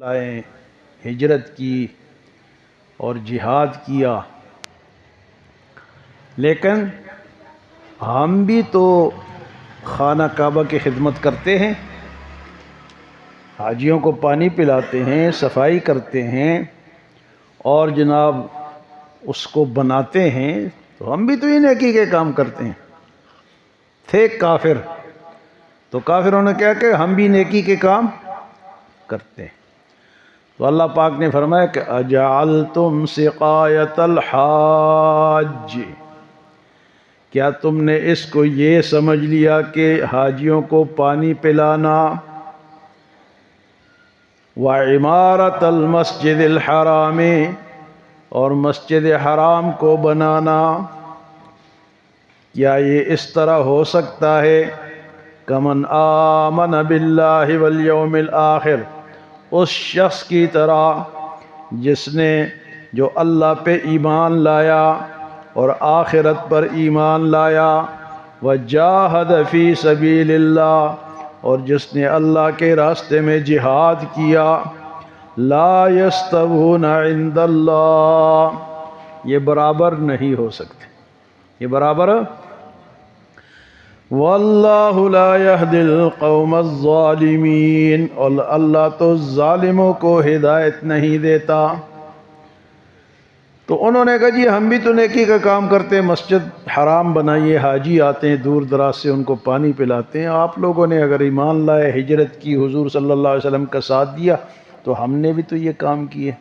لائیں، ہجرت کی اور جہاد کیا، لیکن ہم بھی تو خانہ کعبہ کی خدمت کرتے ہیں، حاجیوں کو پانی پلاتے ہیں، صفائی کرتے ہیں اور جناب اس کو بناتے ہیں، تو ہم بھی تو یہ نیکی کے کام کرتے ہیں۔ تھے کافر تو کافروں نے کیا کہ ہم بھی نیکی کے کام کرتے ہیں، تو اللہ پاک نے فرمایا کہ اجعلتم سقایۃ الحاج، کیا تم نے اس کو یہ سمجھ لیا کہ حاجیوں کو پانی پلانا، وعمارۃ المسجد الحرام، اور مسجد حرام کو بنانا، کیا یہ اس طرح ہو سکتا ہے؟ کمن آمن باللہ والیوم الآخر، اس شخص کی طرح جس نے جو اللہ پہ ایمان لایا اور آخرت پر ایمان لایا، وجاہد فی سبیل اللہ، اور جس نے اللہ کے راستے میں جہاد کیا، لا یستوون عند اللہ، یہ برابر نہیں ہو سکتے، یہ برابر۔ واللہ لا یہدی القوم الظالمین، اور اللہ تو ظالموں کو ہدایت نہیں دیتا۔ تو انہوں نے کہا جی ہم بھی تو نیکی کا کام کرتے ہیں، مسجد حرام بنائیے، حاجی آتے ہیں دور دراز سے، ان کو پانی پلاتے ہیں، آپ لوگوں نے اگر ایمان لائے، ہجرت کی، حضور صلی اللہ علیہ وسلم کا ساتھ دیا، تو ہم نے بھی تو یہ کام کیے۔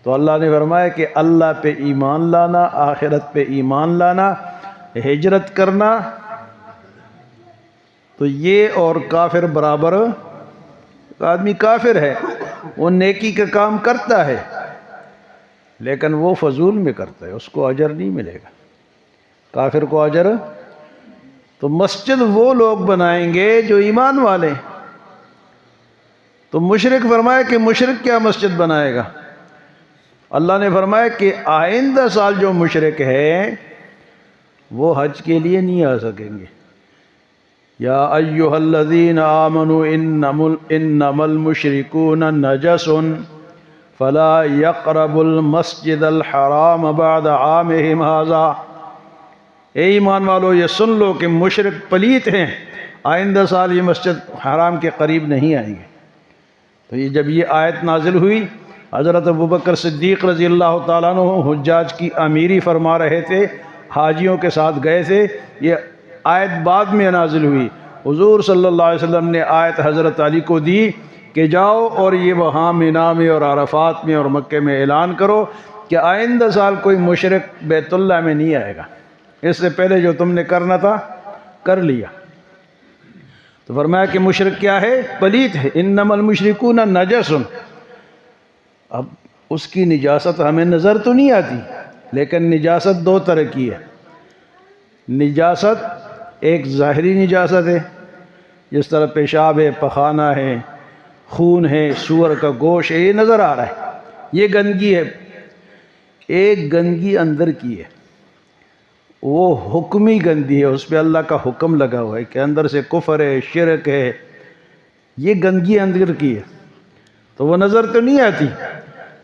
تو اللہ نے فرمایا کہ اللہ پہ ایمان لانا، آخرت پہ ایمان لانا، ہجرت کرنا، تو یہ اور کافر برابر۔ آدمی کافر ہے، وہ نیکی کا کام کرتا ہے لیکن وہ فضول میں کرتا ہے، اس کو اجر نہیں ملے گا، کافر کو اجر۔ تو مسجد وہ لوگ بنائیں گے جو ایمان والے۔ تو مشرک فرمایا کہ مشرک کیا مسجد بنائے گا؟ اللہ نے فرمایا کہ آئندہ سال جو مشرک ہے وہ حج کے لیے نہیں آ سکیں گے۔ یا ایھا الذین آمنوا انما المشرکون نجس فلا یقربوا المسجد الحرام بعد عامہم ھذا، اے ایمان والو یہ سن لو کہ مشرک پلیت ہیں، آئندہ سال یہ مسجد حرام کے قریب نہیں آئیں گے۔ تو یہ جب یہ آیت نازل ہوئی، حضرت ابوبکر صدیق رضی اللہ تعالیٰ عنہ حجاج کی امیری فرما رہے تھے، حاجیوں کے ساتھ گئے تھے، یہ آیت بعد میں نازل ہوئی۔ حضور صلی اللہ علیہ وسلم نے آیت حضرت علی کو دی کہ جاؤ اور یہ وہاں مینا میں اور عرفات میں اور مکے میں اعلان کرو کہ آئندہ سال کوئی مشرک بیت اللہ میں نہیں آئے گا، اس سے پہلے جو تم نے کرنا تھا کر لیا۔ تو فرمایا کہ مشرک کیا ہے؟ پلیت ہے۔ انما المشرکون نجس، اب اس کی نجاست ہمیں نظر تو نہیں آتی، لیکن نجاست دو طرح کی ہے۔ نجاست ایک ظاہری نجاست ہے، جس طرح پیشاب ہے، پخانہ ہے، خون ہے، سور کا گوشت ہے، یہ نظر آ رہا ہے، یہ گندگی ہے۔ ایک گندگی اندر کی ہے، وہ حکمی گندگی ہے، اس پہ اللہ کا حکم لگا ہوا ہے کہ اندر سے کفر ہے، شرک ہے، یہ گندگی اندر کی ہے، تو وہ نظر تو نہیں آتی،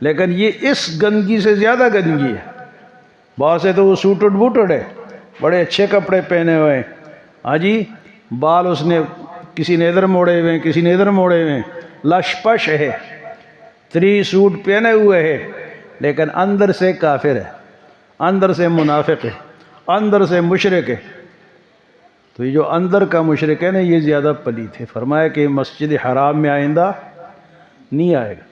لیکن یہ اس گندگی سے زیادہ گندگی ہے۔ بہت سے تو وہ سوٹڈ بوٹڈ ہے، بڑے اچھے کپڑے پہنے ہوئے ہیں، ہاں جی، بال اس نے کسی نے ادھر موڑے ہوئے ہیں، کسی نے ادھر موڑے ہوئے ہیں، لش پش ہے، 3 سوٹ پہنے ہوئے ہے، لیکن اندر سے کافر ہے، اندر سے منافق ہے، اندر سے مشرک ہے۔ تو یہ جو اندر کا مشرک ہے نا، یہ زیادہ پلیت ہے۔ فرمایا کہ مسجد حرام میں آئندہ نہیں آئے گا،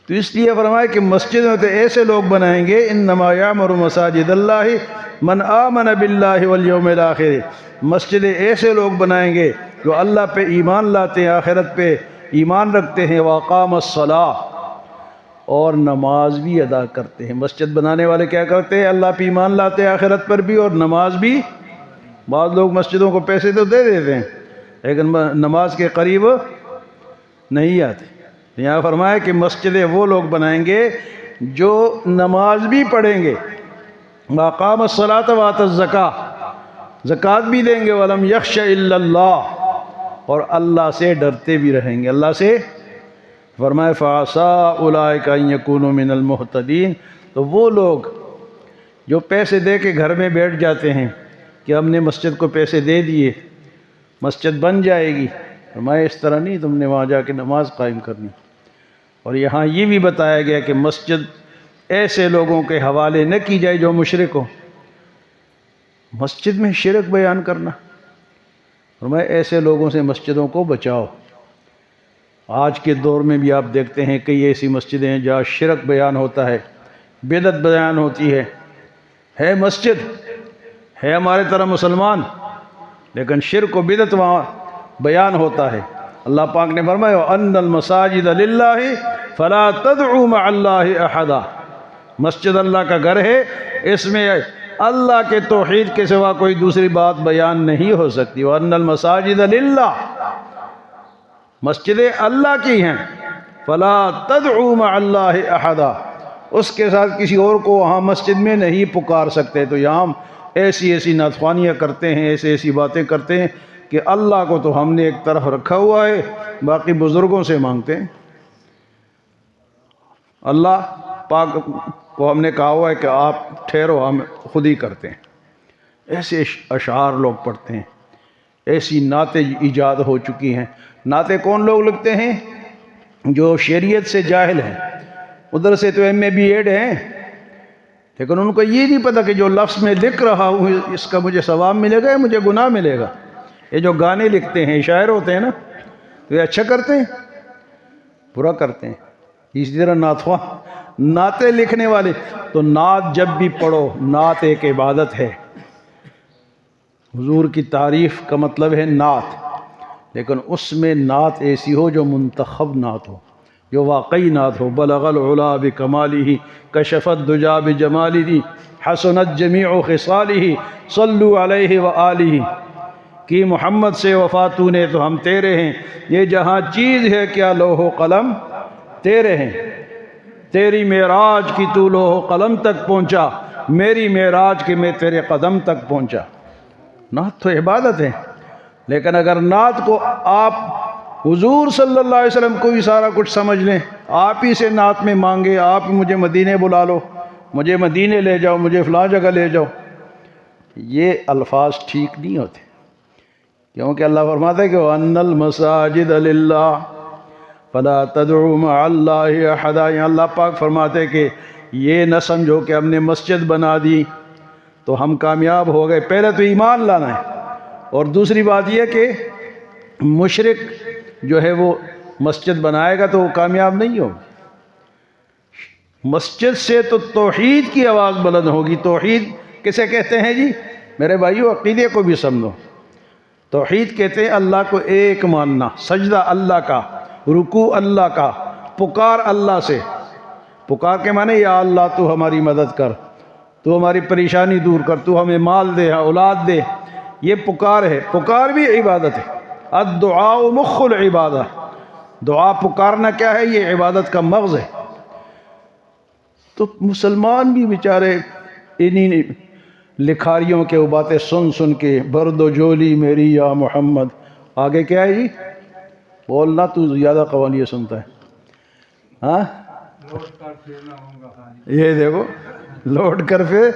تو اس لیے فرمایا کہ مسجد میں تو ایسے لوگ بنائیں گے، انما یعمر مساجد اللہ من آمن باللہ والیوم الآخر، مسجد ایسے لوگ بنائیں گے جو اللہ پہ ایمان لاتے ہیں، آخرت پہ ایمان رکھتے ہیں، واقام الصلاۃ، اور نماز بھی ادا کرتے ہیں۔ مسجد بنانے والے کیا کرتے ہیں؟ اللہ پہ ایمان لاتے ہیں، آخرت پر بھی، اور نماز بھی۔ بعض لوگ مسجدوں کو پیسے تو دے دیتے ہیں لیکن نماز کے قریب نہیں آتے۔ یہاں فرمایا کہ مسجدیں وہ لوگ بنائیں گے جو نماز بھی پڑھیں گے، واقام الصلاۃ وآتى الزکاۃ، زکوٰۃ بھی دیں گے، ولم یخش الا اللہ، اور اللہ سے ڈرتے بھی رہیں گے، اللہ سے فرمائے فَعَسَىٰ أُولَٰئِكَ أَن يَكُونُوا مِنَ الْمُهْتَدِينَ، تو وہ لوگ جو پیسے دے کے گھر میں بیٹھ جاتے ہیں کہ ہم نے مسجد کو پیسے دے دیے، مسجد بن جائے گی، فرمایا اس طرح نہیں، تم نے وہاں جا کے نماز قائم کرنی۔ اور یہاں یہ بھی بتایا گیا کہ مسجد ایسے لوگوں کے حوالے نہ کی جائے جو مشرک ہو۔ مسجد میں شرک بیان کرنا، فرمایا ایسے لوگوں سے مسجدوں کو بچاؤ۔ آج کے دور میں بھی آپ دیکھتے ہیں کئی ایسی مسجدیں ہیں جہاں شرک بیان ہوتا ہے، بدعت بیان ہوتی ہے مسجد ہے ہمارے طرح مسلمان، لیکن شرک و بدعت وہاں بیان ہوتا ہے۔ اللہ پاک نے فرمایا وَأَنَّ الْمَسَاجِدَ لِلَّهِ فَلَا تَدْعُوا مَعَ اللَّهِ أَحَدًا، مسجد اللہ کا گھر ہے، اس میں اللہ کے توحید کے سوا کوئی دوسری بات بیان نہیں ہو سکتی۔ وَأَنَّ الْمَسَاجِدَ لِلَّهِ، مسجدیں اللہ کی ہیں، فَلَا تَدْعُوا مَعَ اللَّهِ أَحَدًا، اس کے ساتھ کسی اور کو وہاں مسجد میں نہیں پکار سکتے۔ تو یہاں ہم ایسی ناتخوانیاں کرتے ہیں، ایسی باتیں کرتے ہیں کہ اللہ کو تو ہم نے ایک طرف رکھا ہوا ہے، باقی بزرگوں سے مانگتے ہیں۔ اللہ پاک کو ہم نے کہا ہوا ہے کہ آپ ٹھہرو، ہم خود ہی کرتے ہیں۔ ایسے اشعار لوگ پڑھتے ہیں، ایسی نعتیں ایجاد ہو چکی ہیں۔ نعتیں کون لوگ لکھتے ہیں؟ جو شریعت سے جاہل ہیں، ادھر سے تو ایم اے بی ایڈ ہیں، لیکن ان کو یہ نہیں پتہ کہ جو لفظ میں لکھ رہا ہوں اس کا مجھے ثواب ملے گا یا مجھے گناہ ملے گا۔ یہ جو گانے لکھتے ہیں، شاعر ہوتے ہیں نا، تو یہ اچھا کرتے ہیں برا کرتے ہیں۔ اسی طرح نعتیں لکھنے والے، تو نعت جب بھی پڑھو، نعت ایک عبادت ہے۔ حضور کی تعریف کا مطلب ہے نعت، لیکن اس میں نعت ایسی ہو جو منتخب نعت ہو، جو واقعی نعت ہو۔ بلغ العلا بکمالہ، کشف الدجا بجمالہ، حسنت جمیع خصالہ، صلوا علیہ وآلہ، کی محمد سے وفات تو نے تو ہم تیرے ہیں، یہ جہاں چیز ہے کیا لوح و قلم تیرے ہیں، تیری معراج کی تو لوح و قلم تک پہنچا، میری معراج کی میں تیرے قدم تک پہنچا۔ نعت تو عبادت ہے، لیکن اگر نعت کو آپ حضور صلی اللہ علیہ وسلم کو ہی سارا کچھ سمجھ لیں، آپ ہی سے نعت میں مانگے، آپ مجھے مدینے بلا لو، مجھے مدینے لے جاؤ، مجھے فلاں جگہ لے جاؤ، یہ الفاظ ٹھیک نہیں ہوتے، کیونکہ اللہ فرماتا ہے کہ وَأَنَّ الْمَسَاجِدَ لِلَّهِ فَلَا تَدْعُوا مَعَ اللَّهِ أَحَدًا۔ یہاں اللہ پاک فرماتے ہیں کہ یہ نہ سمجھو کہ ہم نے مسجد بنا دی تو ہم کامیاب ہو گئے۔ پہلے تو ایمان لانا ہے، اور دوسری بات یہ کہ مشرک جو ہے وہ مسجد بنائے گا تو وہ کامیاب نہیں ہوگا۔ مسجد سے تو توحید کی آواز بلند ہوگی۔ توحید کسے کہتے ہیں جی میرے بھائیو؟ عقیدے کو بھی سمجھو۔ توحید کہتے ہیں اللہ کو ایک ماننا، سجدہ اللہ کا، رکوع اللہ کا، پکار اللہ سے۔ پکار کے معنی یا اللہ تو ہماری مدد کر، تو ہماری پریشانی دور کر، تو ہمیں مال دے، اولاد دے، یہ پکار ہے۔ پکار بھی عبادت ہے۔ الدعاء مخ العبادہ، دعا پکارنا کیا ہے؟ یہ عبادت کا مغز ہے۔ تو مسلمان بھی بیچارے انہی لکھاریوں کے وہ باتیں سن کے، برد و جولی میری یا محمد، آگے کیا ہے جی؟ بولنا، تو زیادہ قوالیاں سنتا ہے۔ ہاں یہ دیکھو، لوٹ کر پھر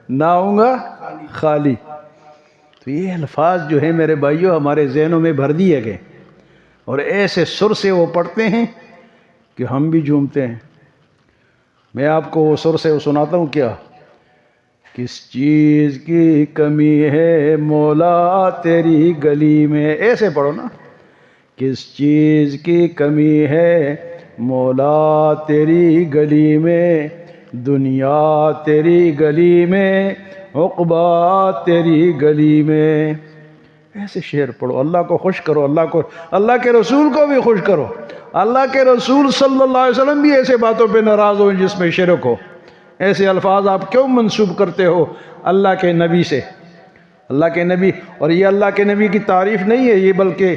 نہ آؤں گا خالی۔ تو یہ الفاظ جو ہیں میرے بھائیوں ہمارے ذہنوں میں بھر دیے گئے، اور ایسے سر سے وہ پڑھتے ہیں کہ ہم بھی جھومتے ہیں۔ میں آپ کو وہ سر سے وہ سناتا ہوں کیا؟ کس چیز کی کمی ہے مولا تیری گلی میں، ایسے پڑھو نا۔ کس چیز کی کمی ہے مولا تیری گلی میں، دنیا تیری گلی میں، عقبہ تیری گلی میں۔ ایسے شعر پڑھو، اللہ کو خوش کرو، اللہ کے رسول کو بھی خوش کرو۔ اللہ کے رسول صلی اللہ علیہ وسلم بھی ایسے باتوں پہ ناراض ہو جس میں شرک ہو۔ ایسے الفاظ آپ کیوں منسوب کرتے ہو اللہ کے نبی سے؟ اللہ کے نبی، اور یہ اللہ کے نبی کی تعریف نہیں ہے، یہ بلکہ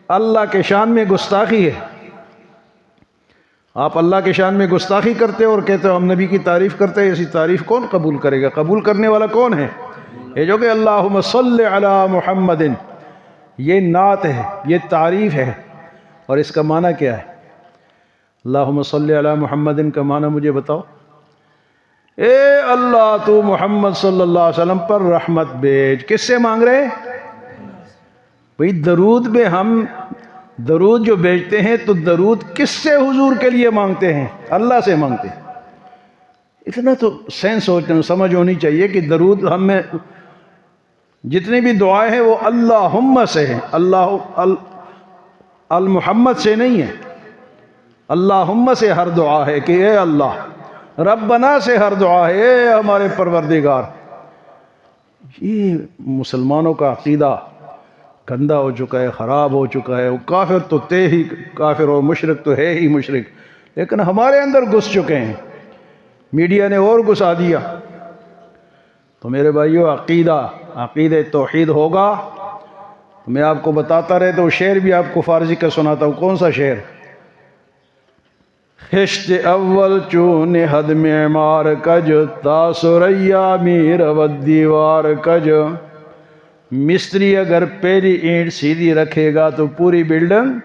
اللہ کے شان میں گستاخی ہے۔ آپ اللہ کے شان میں گستاخی کرتے ہو اور کہتے ہو ہم نبی کی تعریف کرتے ہیں۔ ایسی تعریف کون قبول کرے گا؟ قبول کرنے والا کون ہے؟ یہ جو کہ اللہم صلی علی محمد، یہ نعت ہے، یہ تعریف ہے، اور اس کا معنی کیا ہے؟ اللہم صلی علی محمد کا معنی مجھے بتاؤ. اے اللہ تو محمد صلی اللہ علیہ وسلم پر رحمت بھیج. کس سے مانگ رہے؟ بھئی درود میں ہم درود جو بھیجتے ہیں تو درود کس سے حضور کے لیے مانگتے ہیں؟ اللہ سے مانگتے ہیں. اتنا تو سینس سمجھ ہونی چاہیے کہ درود ہم میں جتنی بھی دعائیں ہیں وہ اللہم سے ہیں، المحمد سے نہیں ہے. اللہم سے ہر دعا ہے کہ اے اللہ، ربنا سے ہر دعا ہے اے ہمارے پروردگار. یہ مسلمانوں کا عقیدہ گندا ہو چکا ہے، خراب ہو چکا ہے. وہ کافر تو تے ہی کافر ہو، مشرک تو ہے ہی مشرک، لیکن ہمارے اندر گھس چکے ہیں، میڈیا نے اور گھسا دیا. تو میرے بھائیو، عقیدہ توحید ہوگا تو میں آپ کو بتاتا رہے تو شعر بھی آپ کو فارسی کا سناتا ہوں. کون سا شعر؟ خشت اول چون حد معمار کج، تا سریا میر و دیوار کج. مستری اگر پہلی اینٹ سیدھی رکھے گا تو پوری بلڈنگ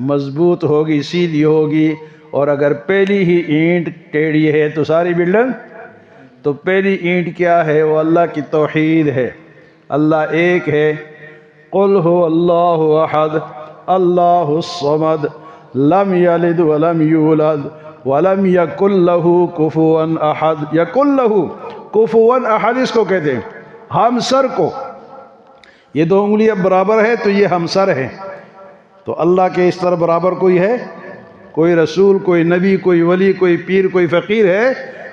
مضبوط ہوگی، سیدھی ہوگی، اور اگر پہلی ہی اینٹ ٹیڑھی ہے تو ساری بلڈنگ. تو پہلی اینٹ کیا ہے؟ وہ اللہ کی توحید ہے، اللہ ایک ہے. قل هو اللہ احد اللہ الصمد لم یلد ولم یولد ولم یکن لہ کفوا احد. یکن لہ کفوا احد اس کو کہتے ہیں ہمسر کو. یہ دو انگلیاں برابر ہے تو یہ ہمسر ہے. تو اللہ کے اس طرح برابر کوئی ہے؟ کوئی رسول، کوئی نبی، کوئی ولی، کوئی پیر، کوئی فقیر ہے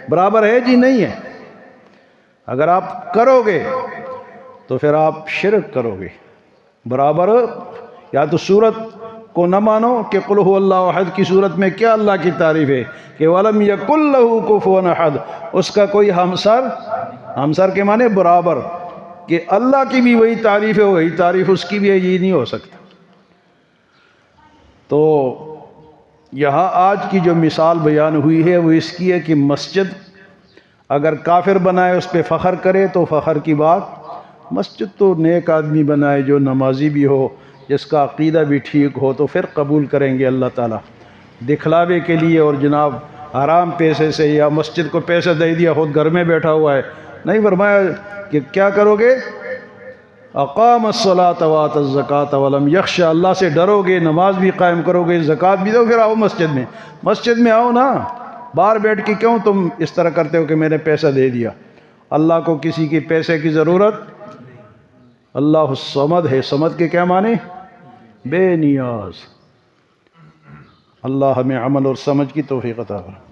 برابر ہے؟ جی نہیں ہے. اگر آپ کرو گے تو پھر آپ شرک کرو گے. برابر یا تو صورت کو نہ مانو کہ قل هو اللہ احد کی صورت میں کیا اللہ کی تعریف ہے کہ ولم یکن لہ کفوا احد، اس کا کوئی ہمسر کے معنی برابر، کہ اللہ کی بھی وہی تعریف ہے، وہی تعریف اس کی بھی ہے، یہ نہیں ہو سکتا. تو یہاں آج کی جو مثال بیان ہوئی ہے وہ اس کی ہے کہ مسجد اگر کافر بنائے اس پہ فخر کرے تو فخر کی بات. مسجد تو نیک آدمی بنائے جو نمازی بھی ہو، جس کا عقیدہ بھی ٹھیک ہو، تو پھر قبول کریں گے اللہ تعالیٰ. دکھلاوے کے لیے اور جناب حرام پیسے سے، یا مسجد کو پیسہ دے دیا خود گھر میں بیٹھا ہوا ہے، نہیں. فرمایا کہ کیا کرو گے؟ اقام الصلاۃ وآت الزکاۃ ولم یخشى، اللہ سے ڈرو گے، نماز بھی قائم کرو گے، زکوٰۃ بھی دو، پھر آؤ مسجد میں آؤ نا. باہر بیٹھ کے کیوں تم اس طرح کرتے ہو کہ میں نے پیسہ دے دیا؟ اللہ کو کسی کی پیسے کی ضرورت. اللہ الصمد ہے. صمد کے کیا معنی؟ بے نیاز. اللہ ہمیں عمل اور سمجھ کی توفیق عطا فرمائے.